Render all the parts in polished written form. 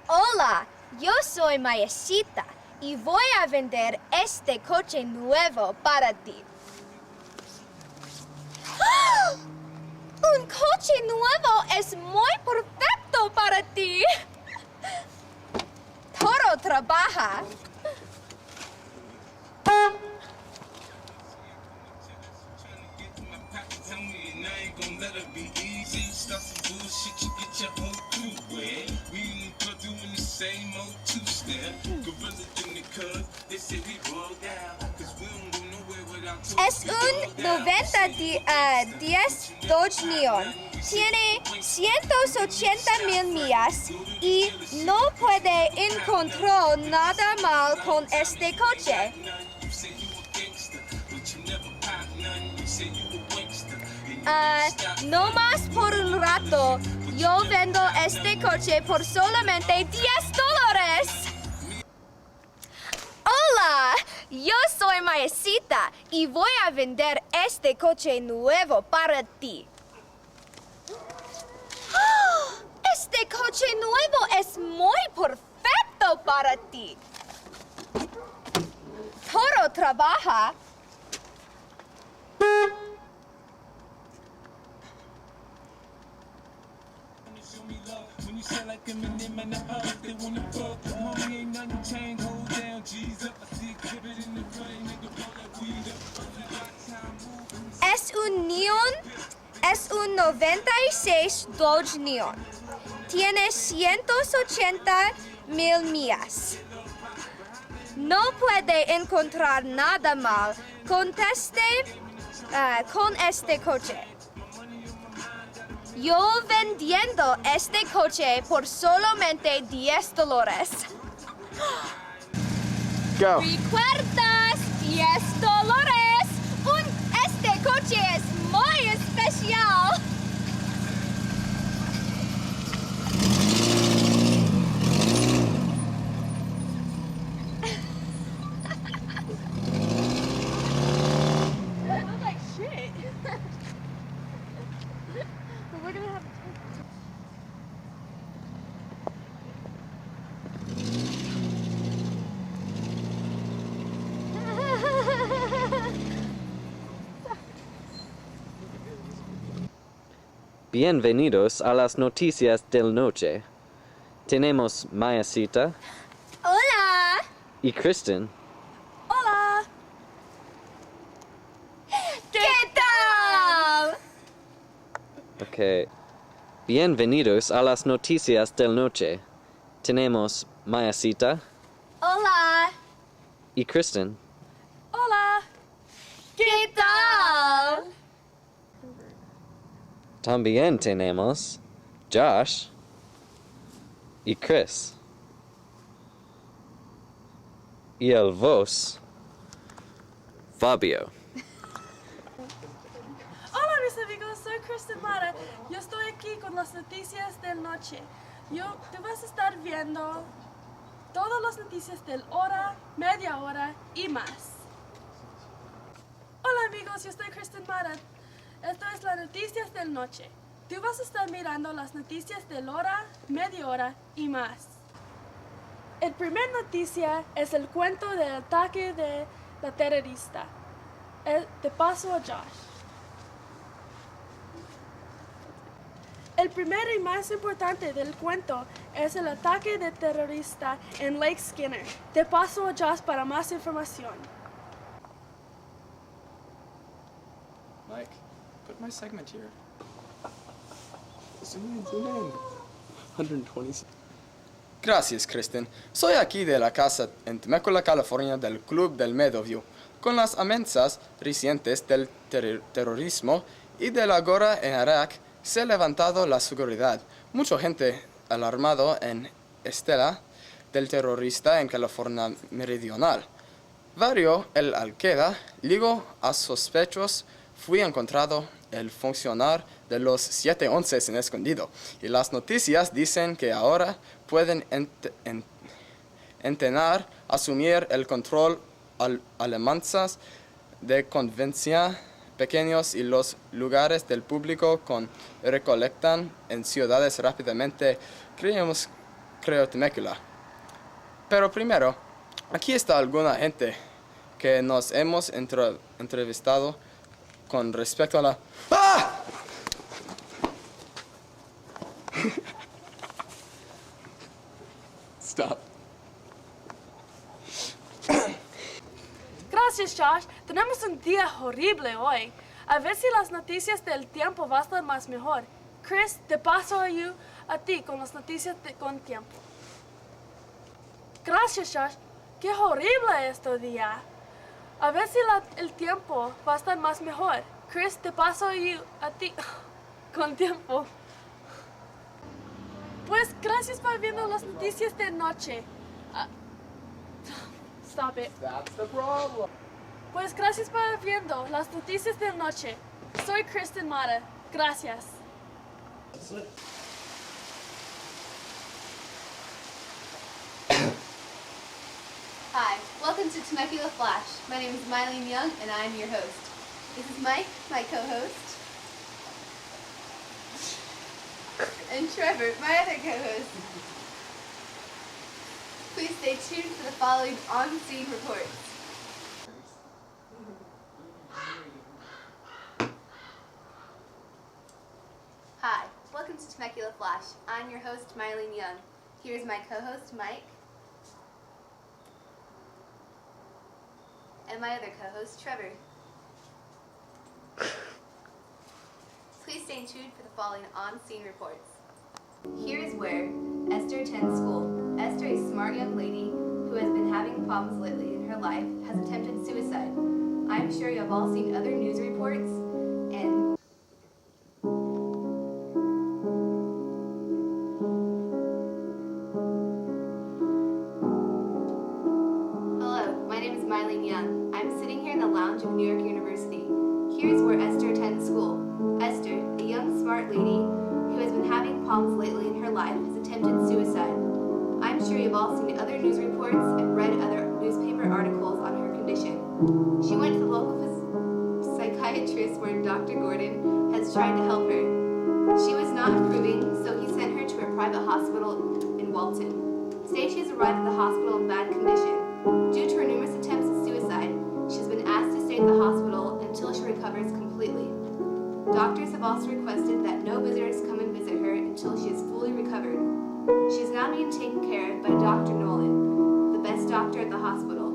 Hola, yo soy Mayesita y voy a vender este coche nuevo para ti. ¡Ah! Un coche nuevo es muy perfecto para ti. Todo trabaja. Es un 10 Dodge Neon. Tiene 180,000 millas y no puede encontrar nada mal con este coche. No más por un rato. Yo vendo este coche por solamente $10. Hola, yo soy Mayesita y voy a vender este coche nuevo para ti. ¡Oh! Este coche nuevo es muy perfecto para ti. Todo trabaja. Es un 96 Dodge Neon. Tiene 180,000 millas. No puede encontrar nada mal con este coche. Yo vendiendo este coche por solamente $10. Go. ¿Recuerdas? $10. Este coche es muy especial. Bienvenidos a las noticias del noche. Tenemos Mayesita Hola. y Kristen. Hola. ¿Qué tal? Ok. Bienvenidos a las noticias del noche. Tenemos Mayesita Hola. y Kristen. Hola. ¿Qué tal? También tenemos Josh y Chris. Y el voz, Fabio. Hola mis amigos, soy Kristen Mara. Yo estoy aquí con las noticias del noche. Tú vas a estar viendo todas las noticias del hora, media hora y más. Hola amigos, yo soy Kristen Mara. Esto es las noticias del noche. Tú vas a estar mirando las noticias del hora, media hora y más. El primer noticia es el cuento del ataque de la terrorista. Te paso a Josh. El primero y más importante del cuento es el ataque de terrorista en Lake Skinner. Te paso a Josh para más información. Mike, put my segment here. Zoom in. 120. Gracias, Kristen. Soy aquí de la casa en Temecula, California, del Club del Meadowview, con las amenazas recientes del terrorismo y de la guerra en Irak. Se ha levantado la seguridad. Mucha gente alarmado en estela del terrorista en California Meridional. Varios el Al-Qaeda ligó a sospechosos. Fue encontrado el funcionario de los 711 en escondido. Y las noticias dicen que ahora pueden intentar asumir el control alemanas de conveniencia pequeños y los lugares del público con recolectan en ciudades rápidamente. creo Temecula. Pero primero, aquí está alguna gente que nos hemos entrevistado con respecto a la... ¡Ah! Stop. Gracias, Josh. Tenemos un día horrible hoy. A ver si las noticias del tiempo van a estar más mejor. Chris, te paso a ti con las noticias con tiempo. Gracias, Josh. Qué horrible este día. A ver si el tiempo va a estar más mejor. Chris, te paso a ti con tiempo. Pues gracias por viendo las noticias de noche. Stop it. That's the problem. Pues gracias por viendo las noticias de noche. Soy Kristen Mata. Gracias. Hi, welcome to Temecula Flash. My name is Mylene Young, and I'm your host. This is Mike, my co-host, and Trevor, my other co-host. Please stay tuned for the following on-scene reports. Hi, welcome to Temecula Flash. I'm your host, Mylene Young. Here's my co-host, Mike. And my other co-host, Trevor. Please stay tuned for the following on-scene reports. Here is where Esther attends school. Esther, a smart young lady who has been having problems lately in her life, has attempted suicide. I'm sure you have all seen other news reports and Hello, my name is Mylene Young. I'm sitting here in the lounge of New York University. Here's where Esther attends school. Esther, a young smart lady who has been having problems lately in her life, has attempted suicide. I'm sure you've all seen other news reports and read other newspaper articles on her condition. She went to the local psychiatrist where Dr. Gordon has tried to help her. She was not improving, so he sent her to a private hospital in Walton. Today she has arrived at the hospital in bad condition. Due to her numerous attempts at suicide, she's been asked to stay at the hospital until she recovers completely. Doctors have also requested that no visitors come and visit her until she is fully recovered. She is now being taken care of by Dr. Nolan, the best doctor at the hospital.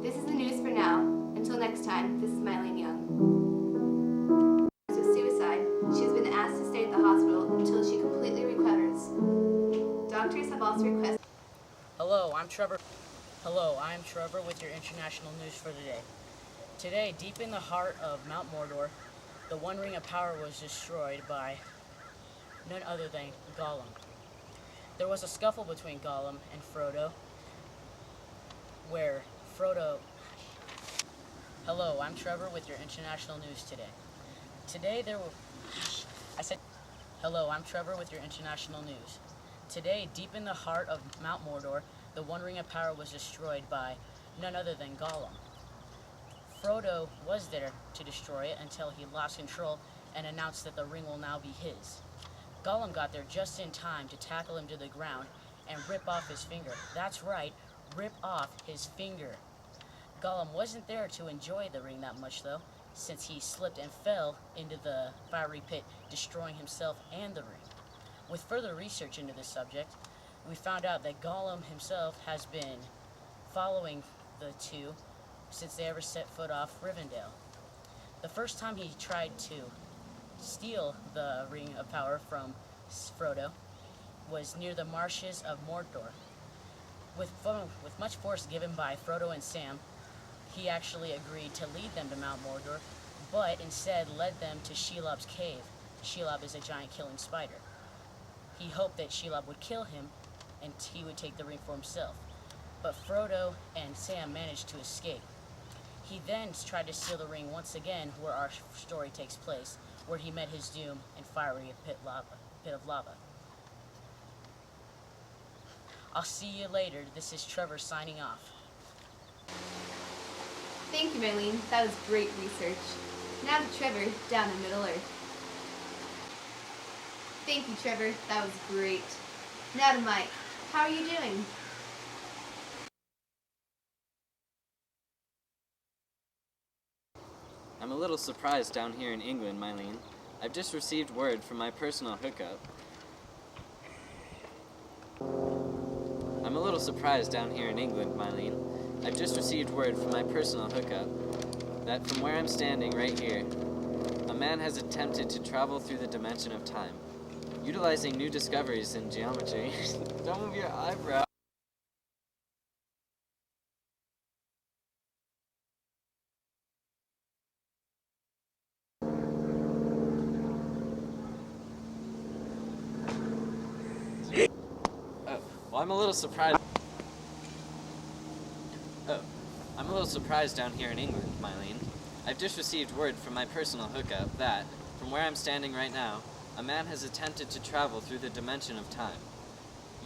This is the news for now. Until next time, this is Mylene Young. With suicide, she has been asked to stay at the hospital until she completely recovers. Doctors have also requested... Hello, I'm Trevor with your international news for today. Today, deep in the heart of Mount Mordor, the One Ring of Power was destroyed by none other than Gollum. There was a scuffle between Gollum and Frodo, where Frodo... Hello, I'm Trevor with your international news today. Today there were... Hello, I'm Trevor with your international news. Today, deep in the heart of Mount Mordor, the One Ring of Power was destroyed by none other than Gollum. Frodo was there to destroy it until he lost control and announced that the ring will now be his. Gollum got there just in time to tackle him to the ground and rip off his finger. That's right, rip off his finger. Gollum wasn't there to enjoy the ring that much though, since he slipped and fell into the fiery pit, destroying himself and the ring. With further research into this subject, we found out that Gollum himself has been following the two since they ever set foot off Rivendell. The first time he tried to steal the Ring of Power from Frodo was near the marshes of Mordor. With much force given by Frodo and Sam, he actually agreed to lead them to Mount Mordor, but instead led them to Shelob's cave. Shelob is a giant killing spider. He hoped that Shelob would kill him and he would take the ring for himself. But Frodo and Sam managed to escape. He then tried to steal the ring once again where our story takes place, where he met his doom in fiery pit of lava. I'll see you later. This is Trevor signing off. Thank you, Mylene. That was great research. Now to Trevor, down in Middle Earth. Thank you, Trevor. That was great. Now to Mike. How are you doing? I'm a little surprised down here in England, Mylene. I've just received word from my personal hookup. I'm a little surprised down here in England, Mylene. I've just received word from my personal hookup that from where I'm standing right here, a man has attempted to travel through the dimension of time, utilizing new discoveries in geometry. Don't move your eyebrow. Well, I'm a little surprised. I'm a little surprised down here in England, Mylene. I've just received word from my personal hookup that, from where I'm standing right now, a man has attempted to travel through the dimension of time,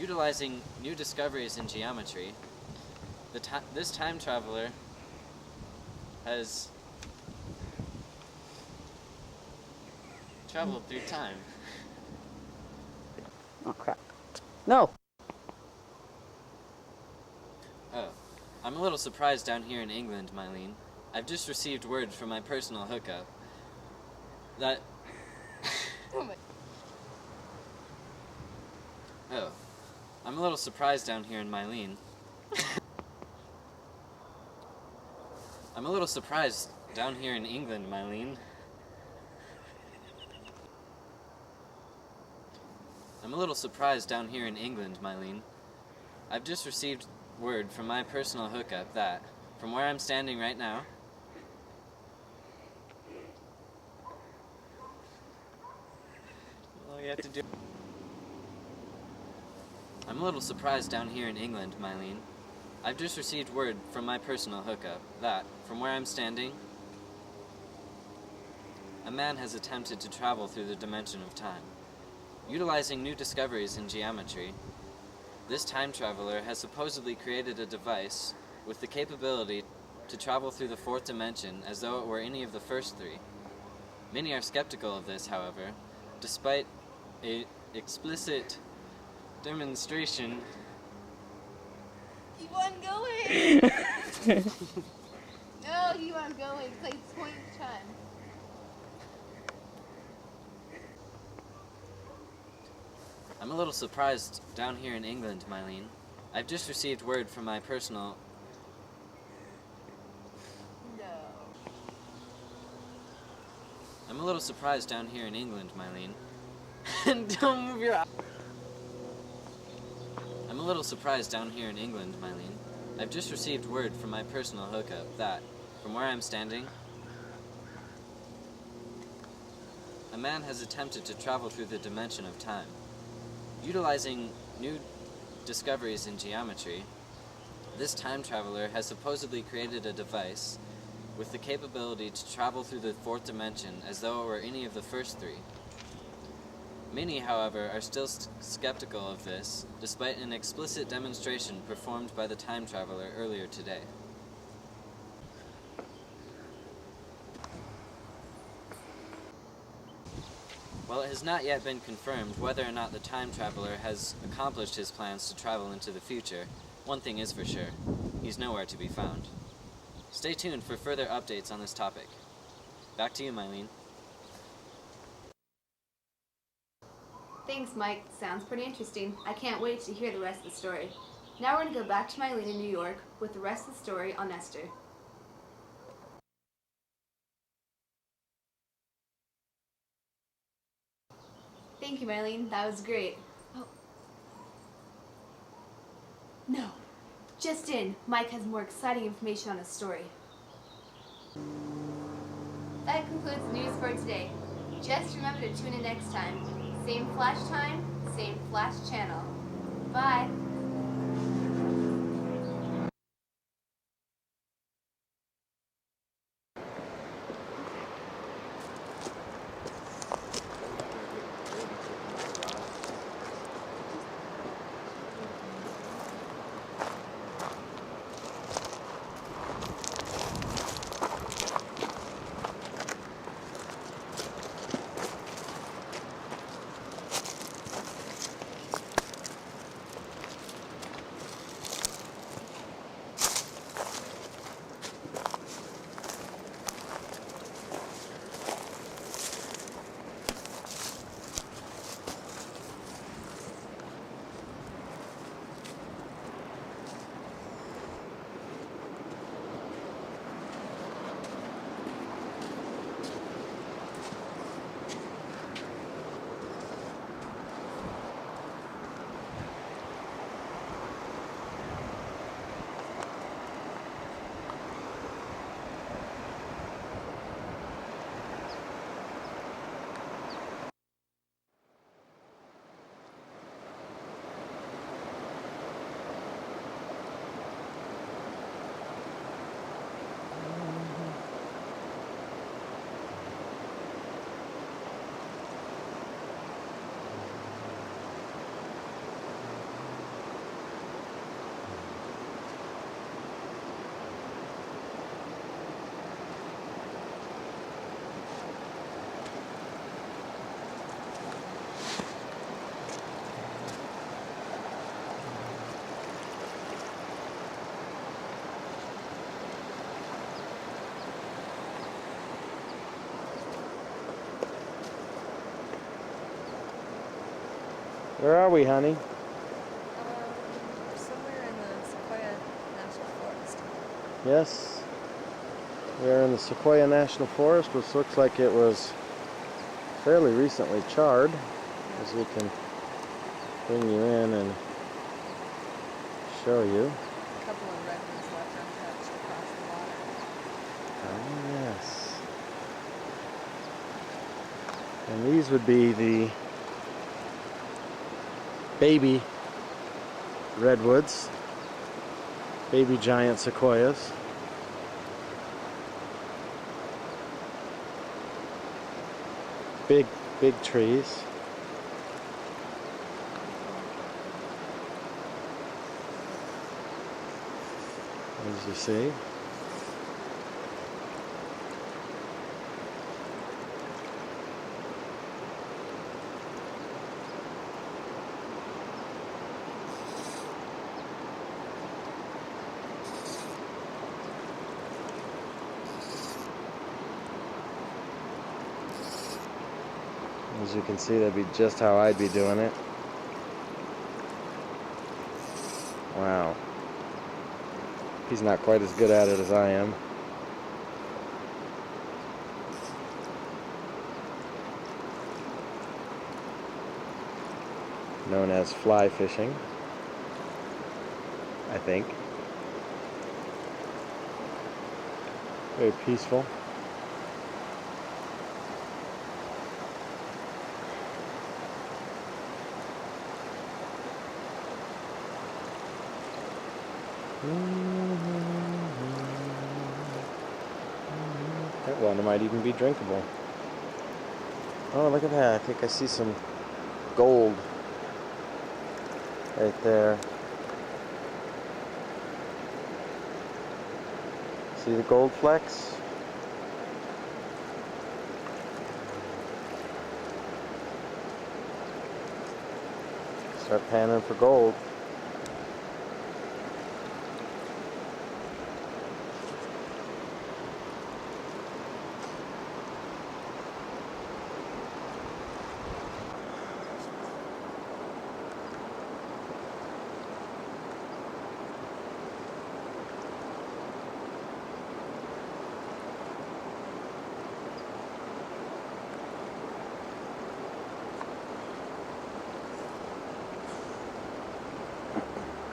utilizing new discoveries in geometry. This time traveler has traveled through time. Oh, crap. No! Oh, I'm a little surprised down here in England, Mylene. I've just received word from my personal hookup that... Oh, I'm a little surprised down here in Mylene. I'm a little surprised down here in England, Mylene. I'm a little surprised down here in England, Mylene. I've just received word from my personal hookup that, from where I'm standing right now, all you have to do... I'm a little surprised down here in England, Mylene. I've just received word from my personal hookup that, from where I'm standing, a man has attempted to travel through the dimension of time, utilizing new discoveries in geometry. This time traveler has supposedly created a device with the capability to travel through the fourth dimension as though it were any of the first three. Many are skeptical of this, however, despite an explicit demonstration. Keep on going! No, keep on going. It's like 20 times. I'm a little surprised down here in England, Mylene. I've just received word from my personal... No. I'm a little surprised down here in England, Mylene. Don't move your... I'm a little surprised down here in England, Mylene. I've just received word from my personal hookup that, from where I'm standing, a man has attempted to travel through the dimension of time. Utilizing new discoveries in geometry, this time traveler has supposedly created a device with the capability to travel through the fourth dimension as though it were any of the first three. Many, however, are still skeptical of this, despite an explicit demonstration performed by the time traveler earlier today. While it has not yet been confirmed whether or not the time traveler has accomplished his plans to travel into the future, one thing is for sure: he's nowhere to be found. Stay tuned for further updates on this topic. Back to you, Mylene. Thanks, Mike. Sounds pretty interesting. I can't wait to hear the rest of the story. Now we're going to go back to Mylene in New York with the rest of the story on Esther. Thank you, Mylene. That was great. Oh. No. Just in, Mike has more exciting information on his story. That concludes the news for today. Just remember to tune in next time. Same flash time, same flash channel. Bye. Where are we, honey? Somewhere in the Sequoia National Forest. Yes. We're in the Sequoia National Forest, which looks like it was fairly recently charred, as we can bring you in and show you. A couple of redwoods left untouched across the water. Oh, yes. And these would be the baby redwoods, baby giant sequoias. Big, big trees. As you see. As you can see, that'd be just how I'd be doing it. Wow. He's not quite as good at it as I am. Known as fly fishing, I think. Very peaceful. That water might even be drinkable. Oh, look at that. I think I see some gold right there. See the gold flecks? Start panning for gold.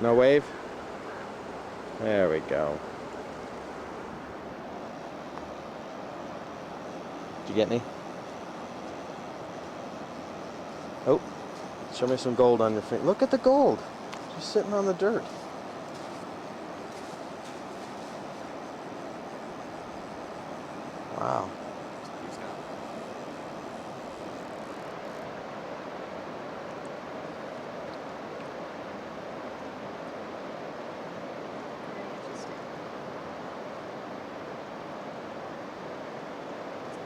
No wave? There we go. Did you get any? Oh, show me some gold on your finger. Look at the gold. Just sitting on the dirt. Wow.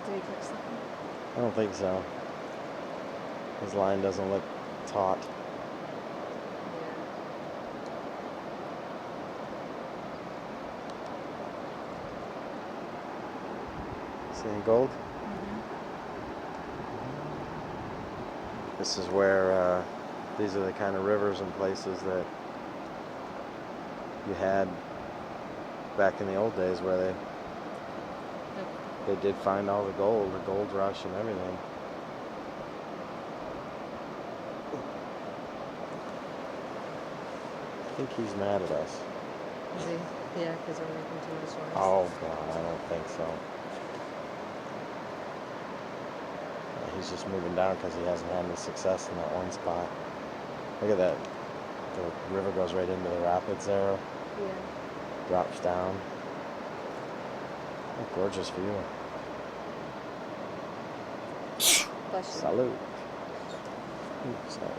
Did he catch something? I don't think so. His line doesn't look taut. See any gold? This is where, these are the kind of rivers and places that you had back in the old days where they did find all the gold rush and everything. I think he's mad at us. Is he? Yeah, because we're making too much noise. Oh God, I don't think so. He's just moving down because he hasn't had any success in that one spot. Look at that. The river goes right into the rapids there. Yeah. Drops down. Oh, gorgeous view. Bless you. Salute. Sorry.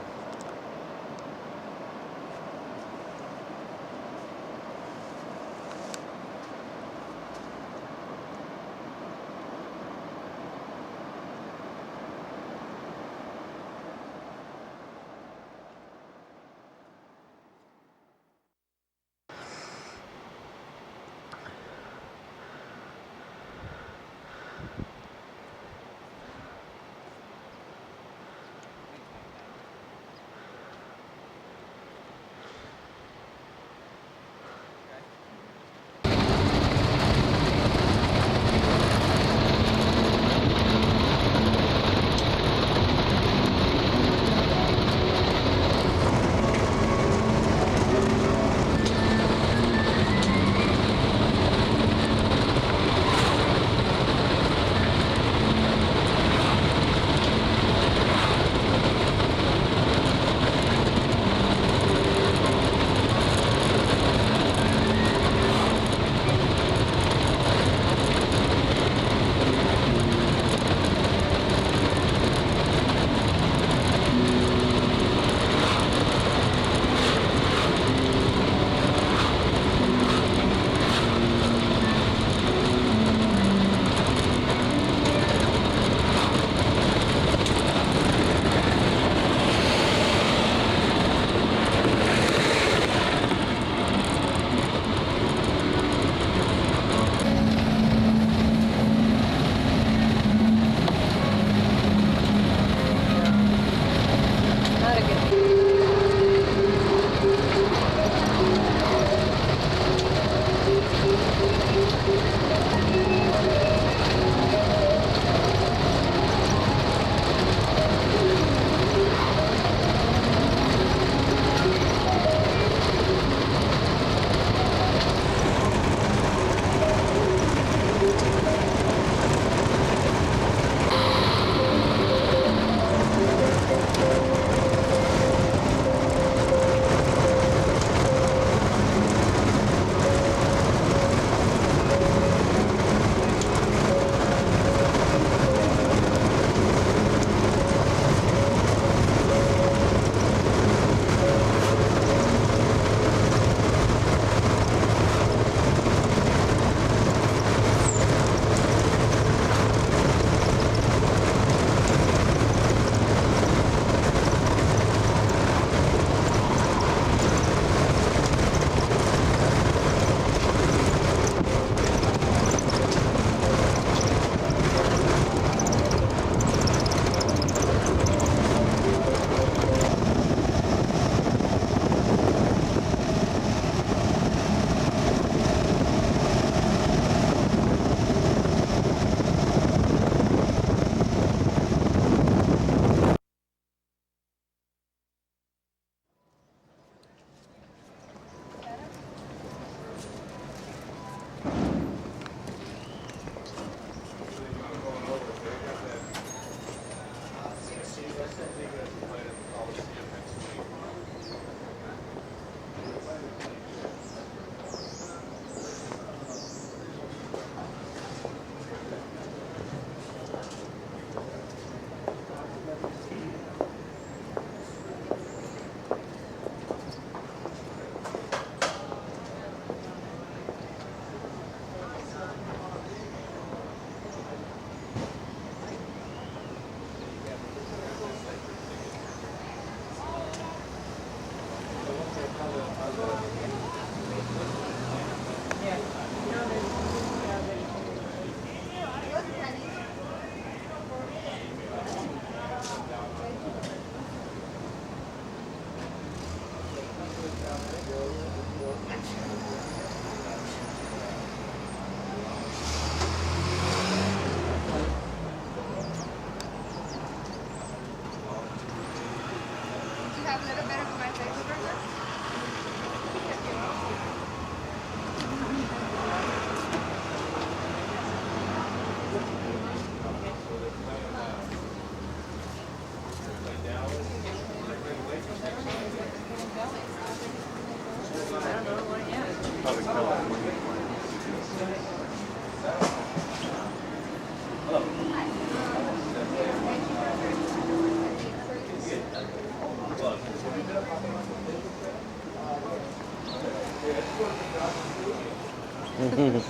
It is.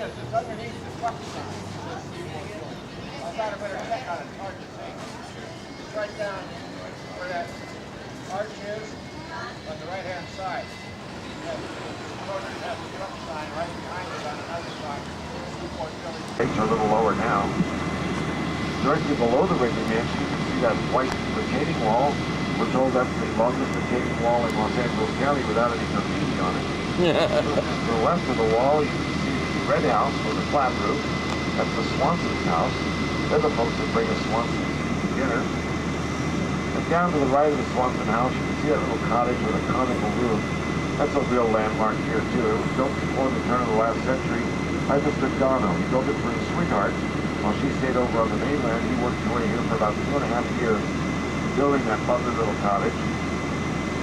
It's underneath the truck sign. I thought I better check on it. It's hard to see. It's right down where that arch is on the right-hand side. Has the truck sign right behind it on another side. It's a little lower now. Directly below the Wrigley Mansion, you can see that white retaining wall. We're told that's the longest retaining wall in Los Angeles County without any graffiti on it. To the left of the wall, you can see the red house with a flat roof. That's the Swanson's house. They're the folks that bring us Swanson dinner. And down to the right of the Swanson house, you can see that little cottage with a conical roof. That's a real landmark here, too. It was built before the turn of the last century by Mr. Dono. He built it for his sweetheart. While she stayed over on the mainland, he worked away here for about 2.5 years, building that lovely little cottage.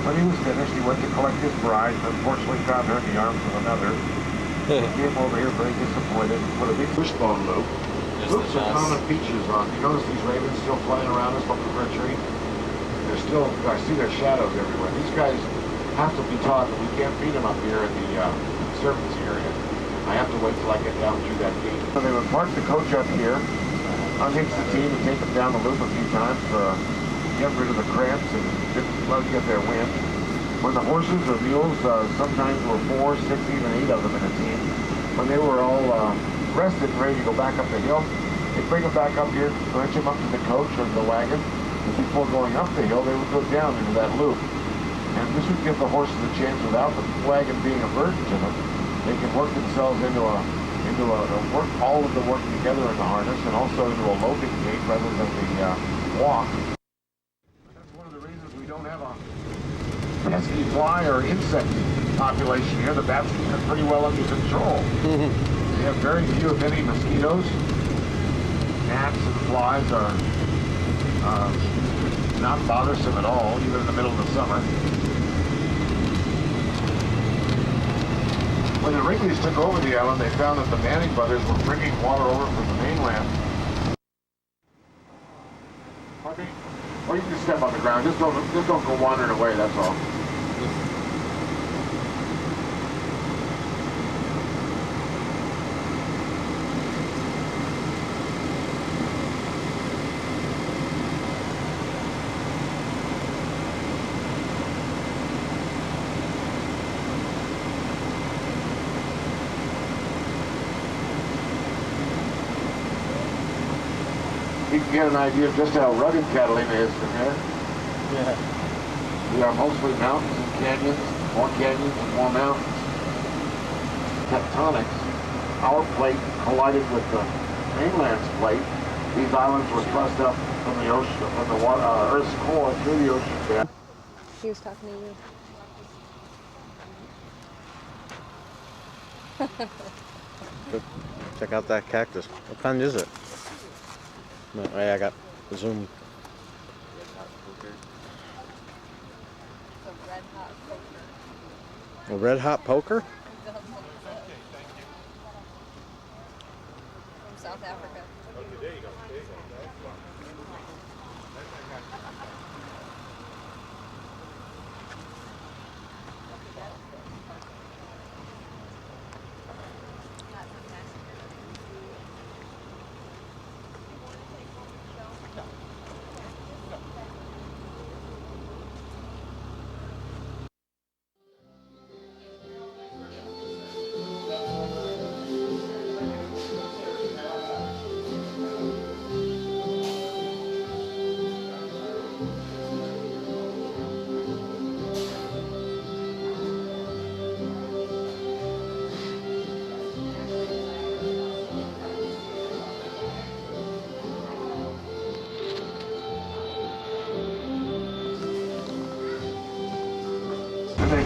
When he was finished, he went to collect his bride, and unfortunately found her in the arms of another. He came over here very disappointed and put a big wishbone loop. Loops are common features on. You notice these ravens still flying around us looking for a tree? They're still, I see their shadows everywhere. These guys have to be taught that we can't feed them up here in the service area. I have to wait till I get down through that gate. So they would park the coach up here, unhitch the team and take them down the loop a few times to get rid of the cramps and let them get their wind. When the horses or mules, sometimes were 4, 6, even 8 of them in a team, when they were all rested and ready to go back up the hill, they'd bring them back up here, bridge them up to the coach or the wagon, and before going up the hill, they would go down into that loop. And this would give the horses a chance, without the wagon being a burden to them, they can work themselves into work all of the work together in the harness, and also into a loping gait rather than the walk. That's one of the reasons we don't have a pesky fly or insect population here. The bats are pretty well under control. We have very few, if any, mosquitoes. Gnats and flies are not bothersome at all, even in the middle of the summer. When the Wrigleys took over the island, they found that the Manning brothers were bringing water over from the mainland. Pardon me? Or you can just step on the ground. Just don't go wandering away, that's all. You can get an idea of just how rugged Catalina is from here. Yeah. We are mostly mountains and canyons, more canyons and more mountains. Tectonics, our plate collided with the mainland's plate. These islands were thrust up from the ocean, from the water, Earth's core through the ocean bed. He was talking to you. Good. Check out that cactus. What kind is it? No, hey, I got zoom. A red hot poker? From South Africa.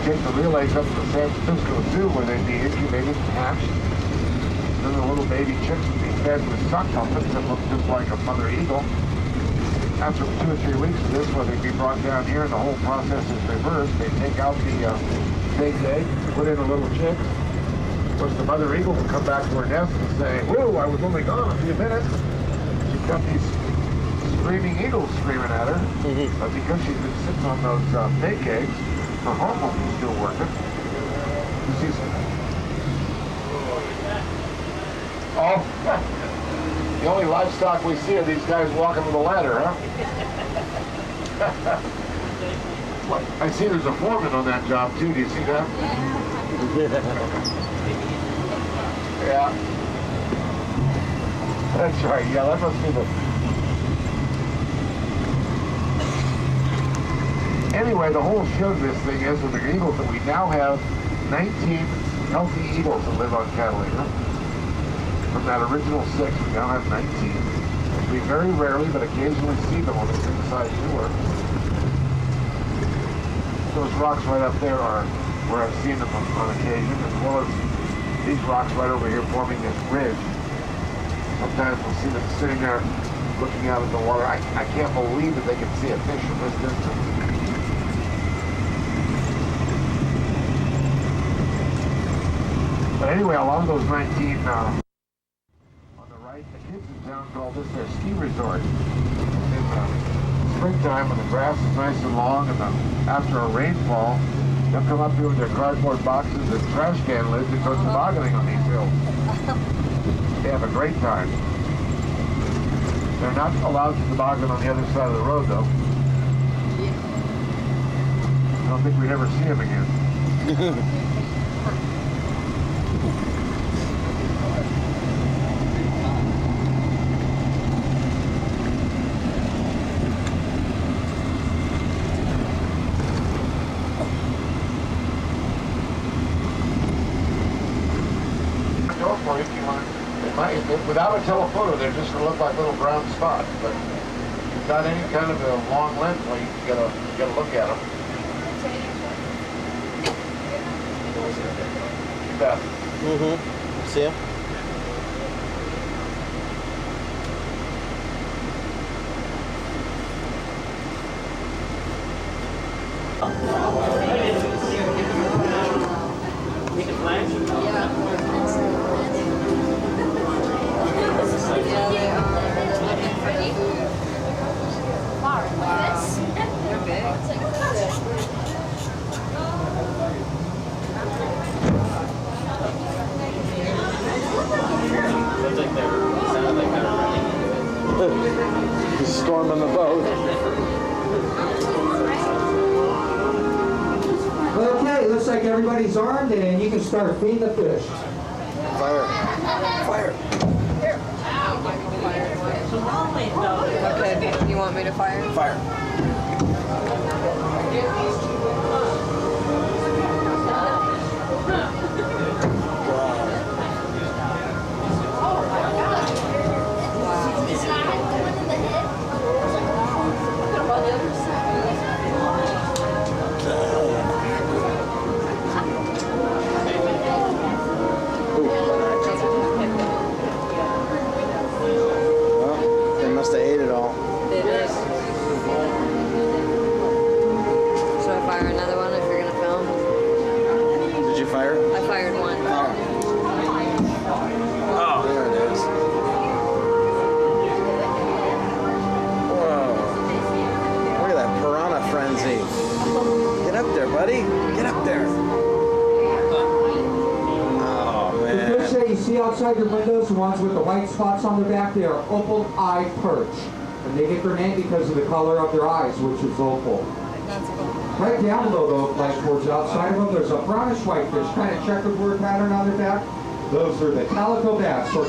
take the relays up to the San Francisco Zoo where they'd be incubated and hatched. Then the little baby chicks would be fed with suck puppets that look just like a mother eagle. After 2 or 3 weeks of this, where they'd be brought down here and the whole process is reversed, they take out the fake egg, put in a little chick. Of course, the mother eagle would come back to her nest and say, "Whoa, I was only gone a few minutes." She's got these screaming eagles screaming at her, but because she's been sitting on those fake eggs, her hormones are still working. You see some... Oh, the only livestock we see are these guys walking with a ladder, huh? What? I see there's a foreman on that job too. Do you see that? Yeah. That's right. Yeah, that must be the... Anyway, the whole show of this thing is with the eagles that we now have 19 healthy eagles that live on Catalina. From that original 6, we now have 19. We very rarely, but occasionally see them on this inside tour. Those rocks right up there are where I've seen them on occasion, as well as these rocks right over here forming this ridge. Sometimes we'll see them sitting there looking out at the water. I can't believe that they can see a fish from this distance. But anyway, a lot of those 19 on the right, the kids in town call this their ski resort. In the springtime when the grass is nice and long and after a rainfall, they'll come up here with their cardboard boxes and trash can lids and go tobogganing on these hills. They have a great time. They're not allowed to toboggan on the other side of the road, though. I don't think we'd ever see them again. Without a telephoto, they're just going to look like little brown spots. But without any kind of a long lens, well, you gotta look at them. You bet. See him? He's storming the boat. Okay, looks like everybody's armed and you can start feeding the fish. Fire. Fire. Okay, you want me to fire? Fire. Outside your windows, the ones with the white spots on their back, they are opal-eye perch. And they get their name because of the color of their eyes, which is opal. That's cool. Right down below, though, like towards the outside of them, there's a brownish whitefish, kind of checkerboard pattern on their back. Those are the calico bass. Or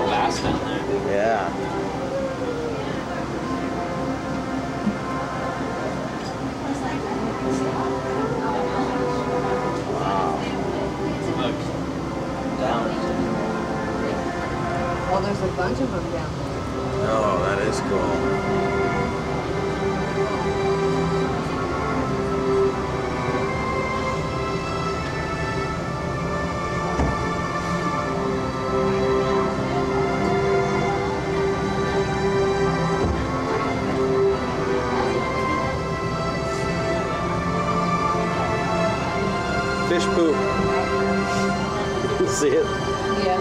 bass down there. Yeah. Well, there's a bunch of them down there. Oh, that is cool. Fish poop. See it? Yeah.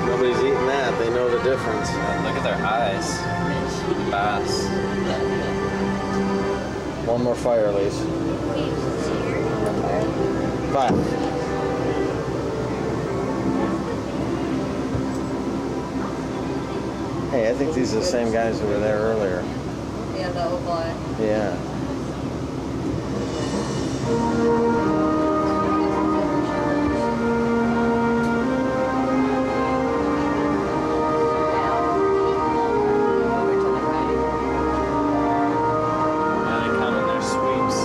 Nobody's eating that. They know the difference. Look at their eyes. Bass. One more fire, Elise. Five. Hey, I think these are the same guys who were there earlier. Yeah, the oval eye. Yeah. Now they come in their sweeps.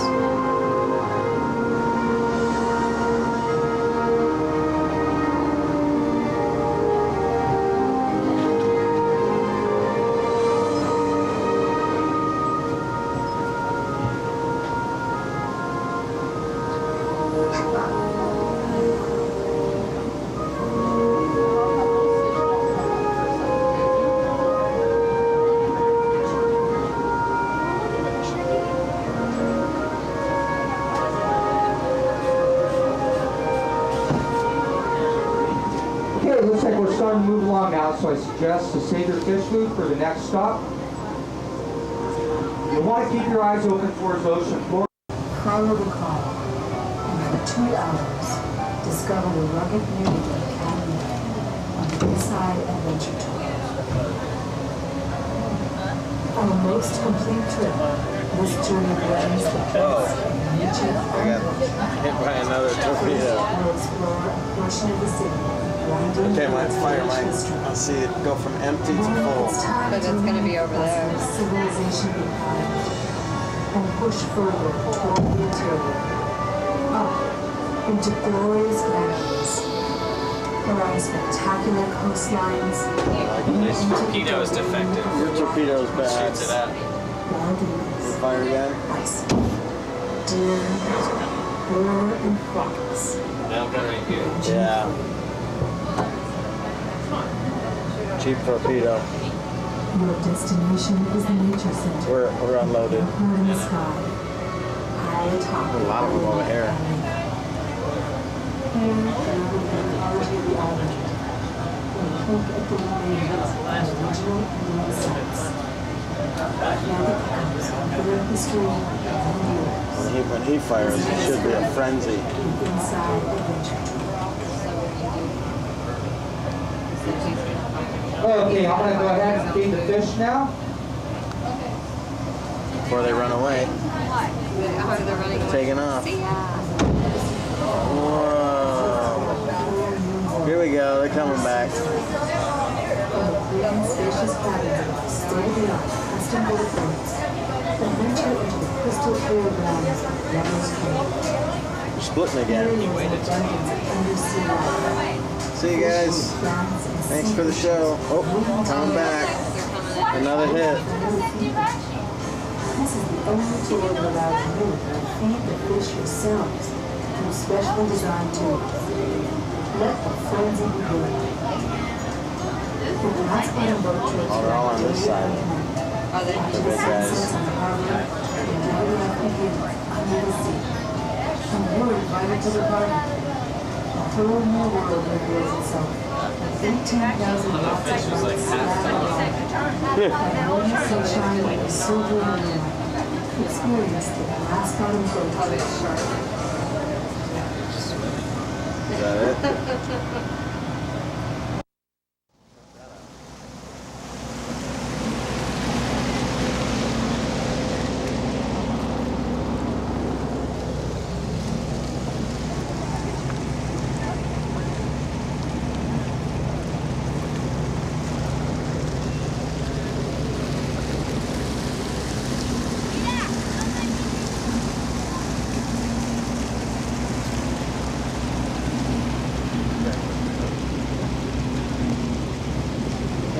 Okay, it looks like we're starting to move along now, so I suggest to save your fish food for the next stop. You'll want to keep your eyes open towards ocean floor. Follow the call, and for 2 hours, discover the rugged beauty of Catalina on the Inside Adventure Tour. On a most complete trip, this journey blends the best of nature I got hit by another torpedo. will explore a portion of the city, wandering Okay, my through its fire rich might. history. I'll see it go from empty to full. It's time But to it's gonna be leave over there. the civilization behind and push further toward the interior, up into glorious valleys, around spectacular coastlines, This torpedo is defective. Your torpedo's bad. Shoots it out. Maldives, Fire again. bison, deer, boar, and fox. They'll go right here. Yeah. Cheap torpedo. Your destination is the nature center. We're unloaded. Up in the sky, high atop. A lot of them over here. Here, you look at the ecology of the island. And look at the remains of original Indian sites. Magic echoes of their history and When he fires, it should be a frenzy. the Inside Adventure Tour. Okay, I'm going to go ahead and feed the fish now. Before they run away. Taking off. Whoa. Here we go. They're coming back. And spacious cabins of state-of-the-art custom built boats that venture into the crystal clear grounds of Devil's Cove. Splitting again. Millions of abundance of undersea life. See you guys. Thanks for the show. Oh, coming back. Another hit. This is the only tour that allows you to feed the fish yourselves through specially designed tubes. Let the frenzy begin. For the last bottom boat trips, Oh, they're all on this side. Are they? The big guys. on the harbor, and diving up begins under the sea. And you're invited to the party. A whole new world reveals itself. 18,000 lots of lights splatter and morning sunshine and silver moonlight. Experience the glass bottom boat trip. Is that it?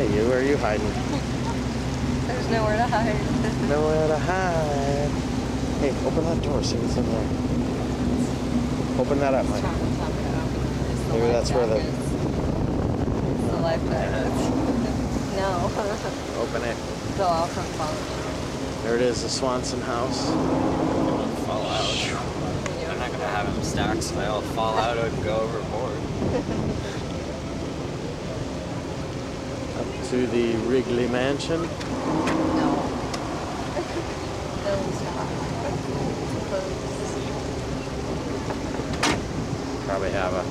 Hey, you, where are you hiding? There's nowhere to hide. Nowhere to hide. Hey, open that door, see what's in there. Open that up, Mike. Maybe that's where the... It's the life jackets. No. Open it. They'll all come falling. There it is, the Swanson house. They won't fall out. They're not gonna have them stacked so they all fall out and go overboard. Up to the Wrigley Mansion. No. They'll stop. Probably have a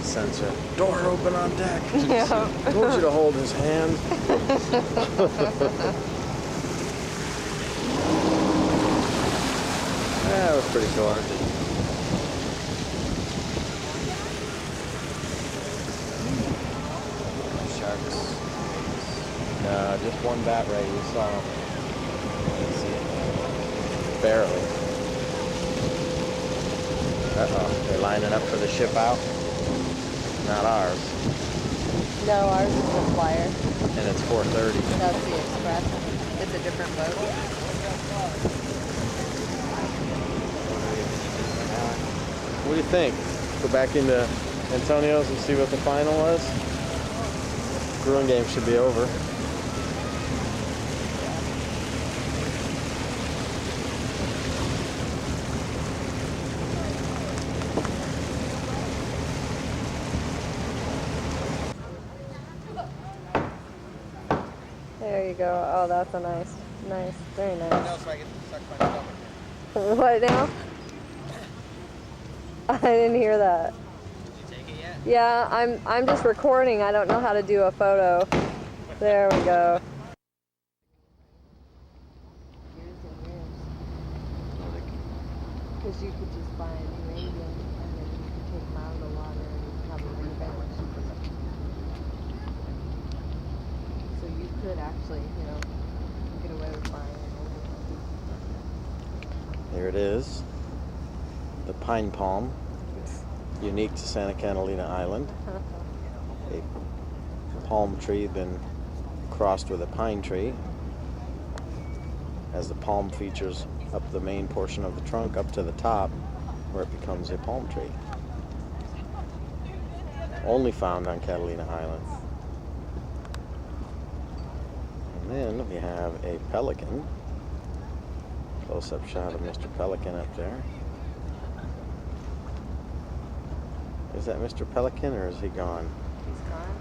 sensor. Door open on deck. Yeah. Told you to hold his hand. That was pretty cool. Sharks. No, just one bat ray. You saw him. Barely. Uh-oh. They're lining up for the ship out. Not ours. No, ours is the flyer. And it's 4:30. That's the express. It's a different boat. What do you think? Go back into Antonio's and see what the final was? Bruin game should be over. There you go. Oh, that's a nice, very nice. What now? I didn't hear that. Did you take it yet? Yeah, I'm just recording. I don't know how to do a photo. There we go. Because you could just buy a new engine and then you could take them out of the water and have them refinished. So you could actually, get away with buying an old one. There it is. The pine palm, unique to Santa Catalina Island. A palm tree been crossed with a pine tree, as the palm features up the main portion of the trunk up to the top, where it becomes a palm tree. Only found on Catalina Island. And then we have a pelican. Close-up shot of Mr. Pelican up there. Is that Mr. Pelican or is he gone? He's gone,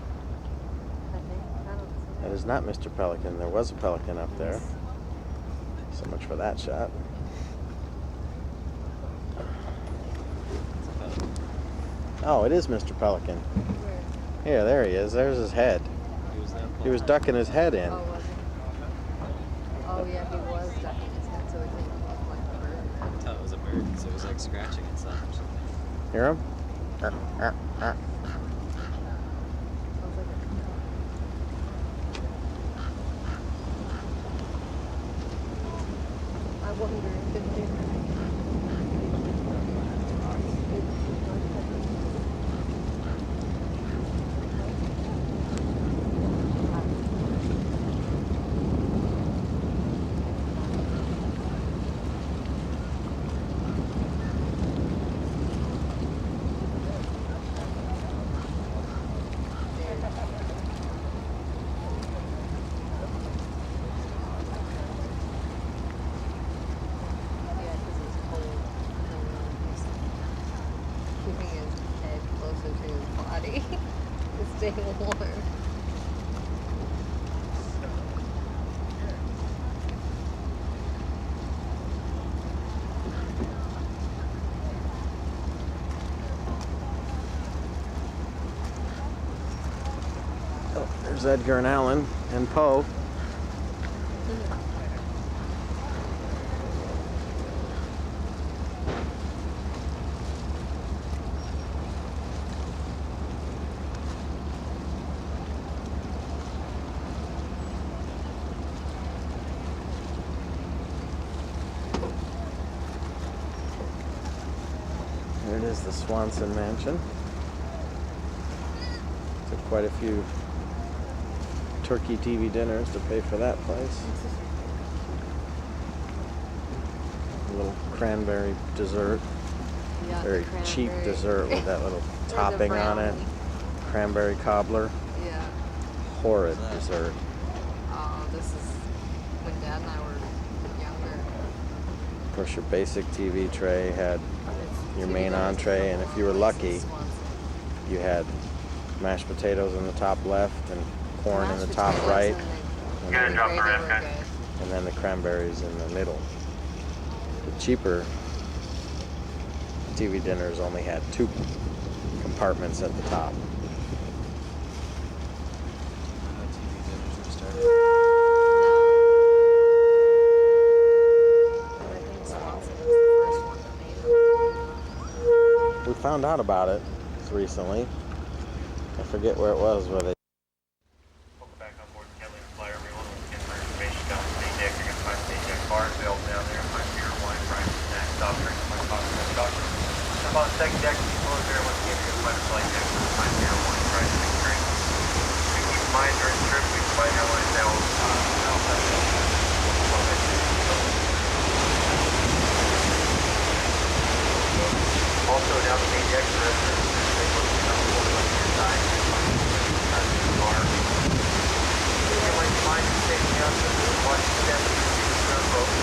I think. I don't see That is not Mr. Pelican. There was a pelican up there. So much for that shot. Oh, it is Mr. Pelican. Here, there he is. There's his head. He was ducking his head in. Oh, was he? Oh, yeah, he was ducking his head, so it didn't look like a bird. I thought it was a bird, so it was like scratching itself or something. Hear him? Sounds like I wonder if it did. Staying warm. Oh, there's Edgar and Alan and Poe. There it is, the Swanson Mansion. Took quite a few turkey TV dinners to pay for that place. A little cranberry dessert. Yeah, Very cheap dessert with that little topping on it. Cranberry cobbler. Yeah. Horrid dessert. Oh, this is when Dad and I were younger. Of course, your basic TV tray had your main entree, and if you were lucky, you had mashed potatoes in the top left and corn in the top right, and then the cranberries in the middle. The cheaper TV dinners only had 2 compartments at the top. We found out about it recently. I forget where it was, where they... Welcome back on board Catalina Flyer. Everyone, once again, for information down the state deck, you're going to find state deck bars available down there. Find beer, wine, fries, snacks, soft drinks, my coffee, and chocolate. Jump on the second deck, below there, once again, you're going to find a flight deck. Find beer, wine, fries, and drinks. Keep in mind during the trip, we provide airlines that will also down the main deck, there's a side, bar. You might find taking out the watching steps to the boat.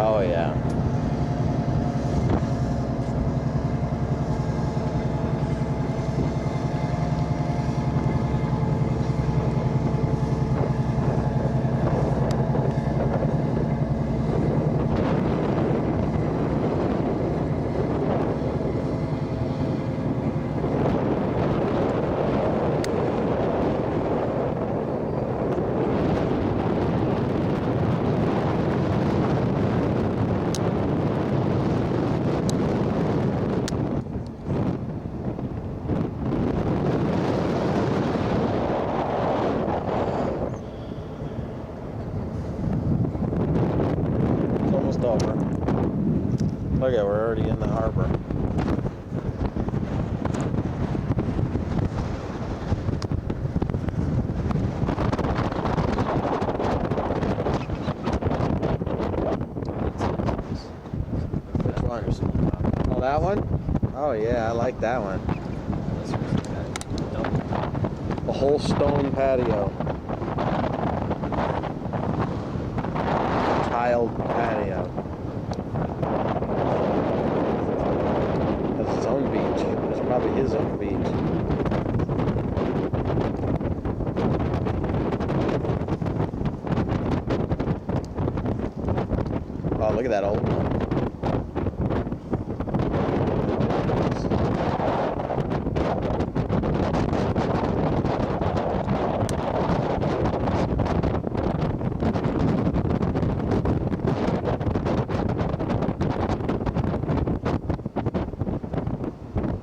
Oh yeah. almost over. Look at, we're already in the harbor. Which one? Oh, that one? Oh yeah, I like that one. A whole stone patio. Tiled patio. Has its own beach. It's probably his own beach. Oh, look at that old one.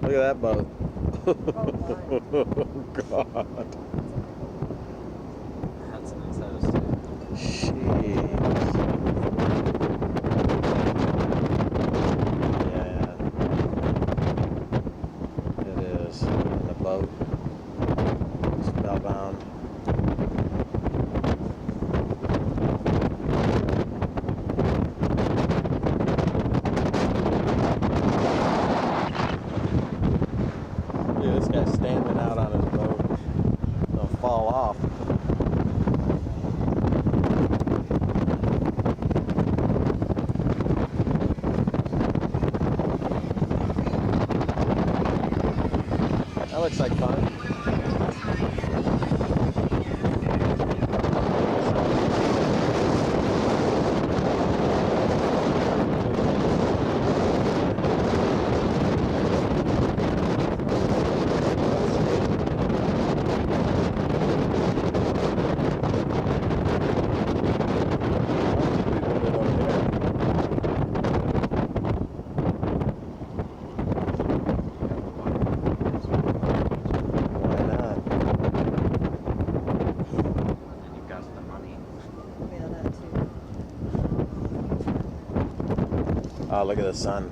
Look at that boat. Oh, God. That's a nice house, too. Jeez. Yeah. It is. And the boat. Spellbound. Yeah, this guy's standing out on his boat. He'll fall off. That looks like fun. Oh, look at the sun.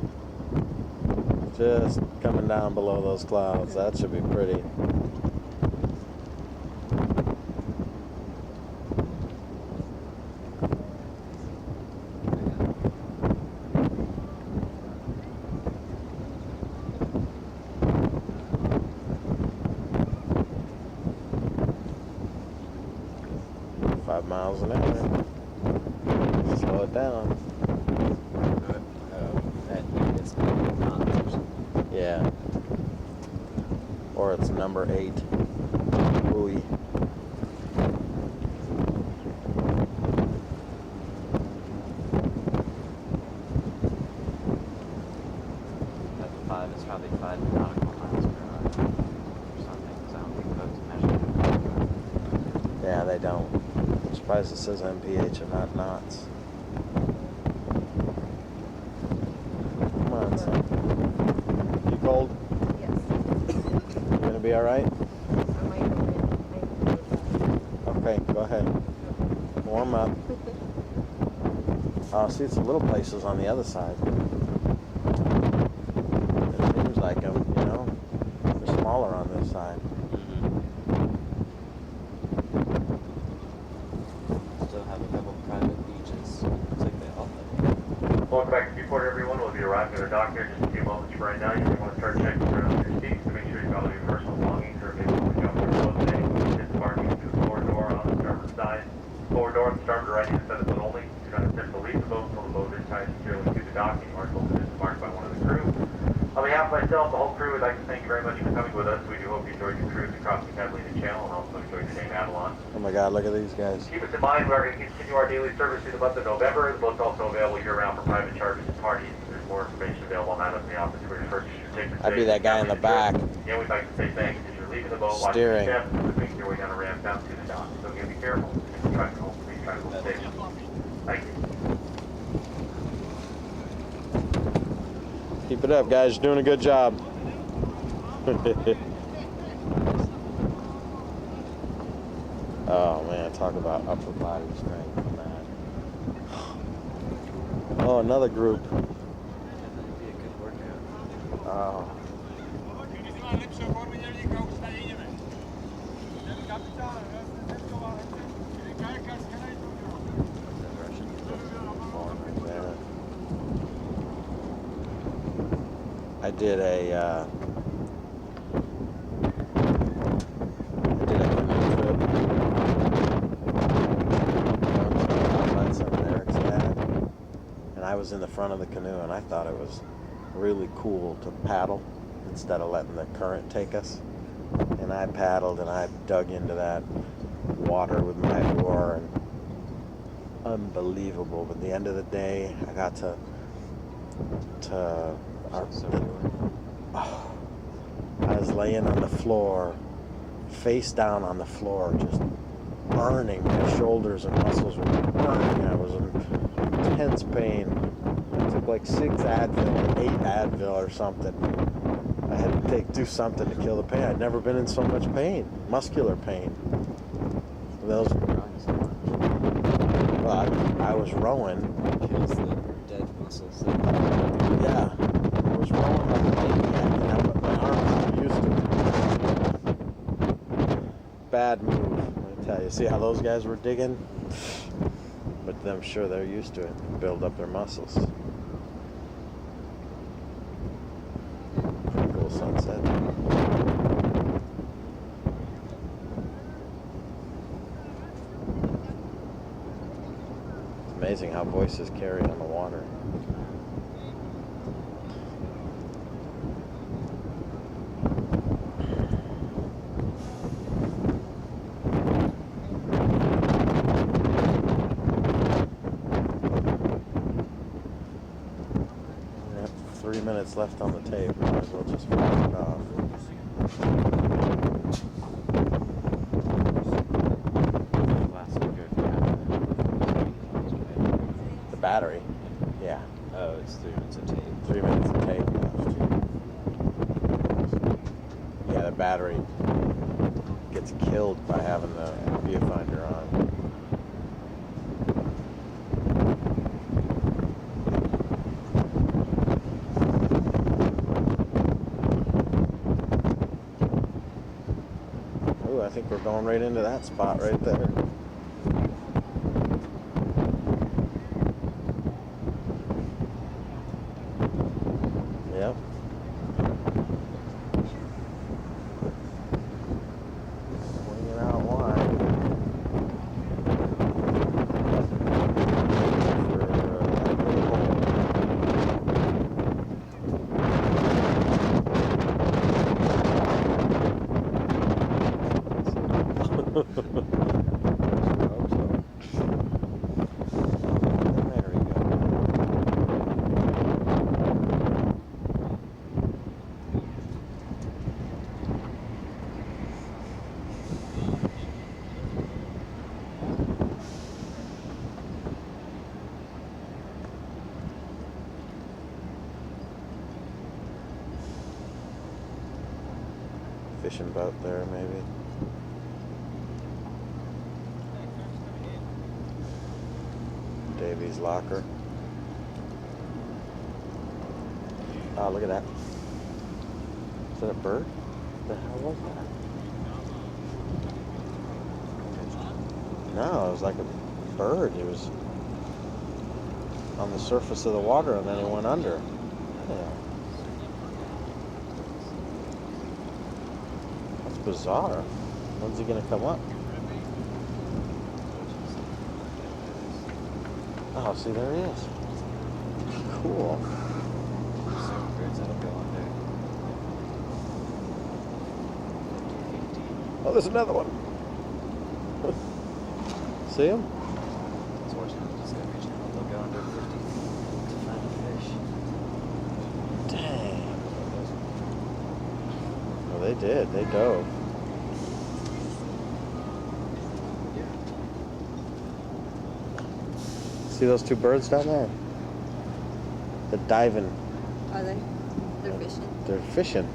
Just coming down below those clouds. That should be pretty. Miles an hour. Slow it down. Yeah. Or it's number 8. Buoy. That 5 is probably 5 nautical miles per hour or something, because I don't think boats measure. Yeah, they don't. I'm surprised it says MPH and not knots. Come on, son. You cold? Yes. You gonna be alright? Okay, go ahead. Warm up. Oh, see, it's the little places on the other side. It seems like them, you know? They're smaller on this side. Still have a couple private beaches. Looks like they all have. Welcome back to Sequoia, everyone. We'll be arriving at our dock here in just a few moments from right now. You may want to start checking around your seats to make sure you've got all your personal belongings or maybe when you jump your boat today. This marking to the forward door on the starboard side. Forward door on the starboard right hand side of the boat only. Do not attempt to leave the boat until the boat is tied securely to the dock and you are told that it is marked by one of the crew. On behalf of myself, the whole crew, would like to thank you very much for coming with us. We do hope you enjoyed your cruise across the Catalina Channel and also enjoyed your day in Avalon. Oh my God, look at these guys. Keep us in mind, we are going to continue our daily service through the month of November. The boat's also available year-round for private charters and parties. There's more information available on that up in the office where your purchase should take your I'd be that guy in the back. Yeah, we'd like to say thanks as you're leaving the boat, watching your steps, and making your way down a ramp down to the dock. So again, be careful. Please try to hold safe. Thank you. Keep it up, guys. You're doing a good job. Oh man, talk about upper body strength, man. Oh. Oh, another group. Definitely be a good workout. Oh. There. I did a canoe trip once on Eric's dad, and I was in the front of the canoe, and I thought it was really cool to paddle instead of letting the current take us. And I paddled and I dug into that water with my oar, and unbelievable. But at the end of the day, I got to I was laying on the floor, face down on the floor, just burning. My shoulders and muscles were burning. I was in intense pain. I took like 6 Advil, 8 Advil or something. I had to do something to kill the pain. I'd never been in so much pain, muscular pain. Those. Well, I was rowing. Kills the dead muscles. Yeah, I was rowing like a maniac, and my arms were used to it. Bad move, let me tell you. See how those guys were digging? But I'm sure they're used to it. Build up their muscles. Pretty cool sunset. It's amazing how voices carry on the water. We have 3 minutes left on the tape. Might as well just finish it off. The battery. Yeah. Oh, it's 3 minutes of tape. 3 minutes of tape left. Yeah, the battery gets killed by having the viewfinder on. Ooh, I think we're going right into that spot right there. Yep. Swinging out wide. Fishing boat there, maybe. Davy's locker. Oh, look at that. Is that a bird? What the hell was that? No, it was like a bird. It was on the surface of the water and then it went under. Yeah. That's bizarre. When's he gonna come up? Oh, see, there he is. Cool. Oh, there's another one. See him? It's watching the Discovery Channel. They'll go under 50 to find a fish. Dang. Well, they did. They dove. See those 2 birds down there? They're diving. Are they? They're fishing. They're fishing.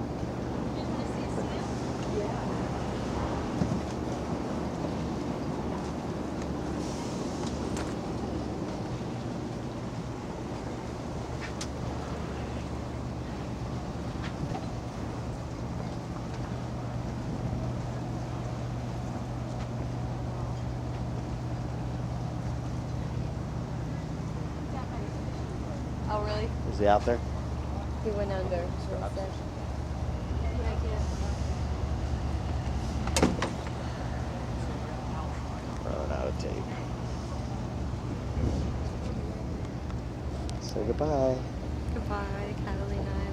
Oh, really? Is he out there? He went under. Running out of tape. Say goodbye. Goodbye, Catalina.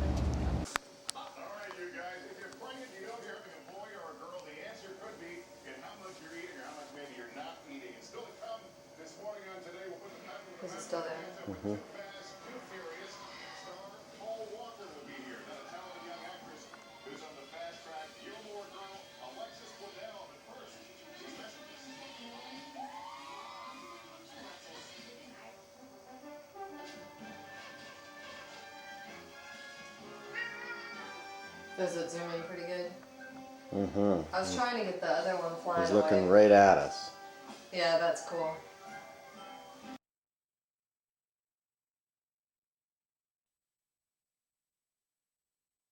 Is it still there? Mm-hmm. Does it zoom in pretty good? Mm-hmm. I was trying to get the other one flying He's away. looking right at us. Yeah, that's cool.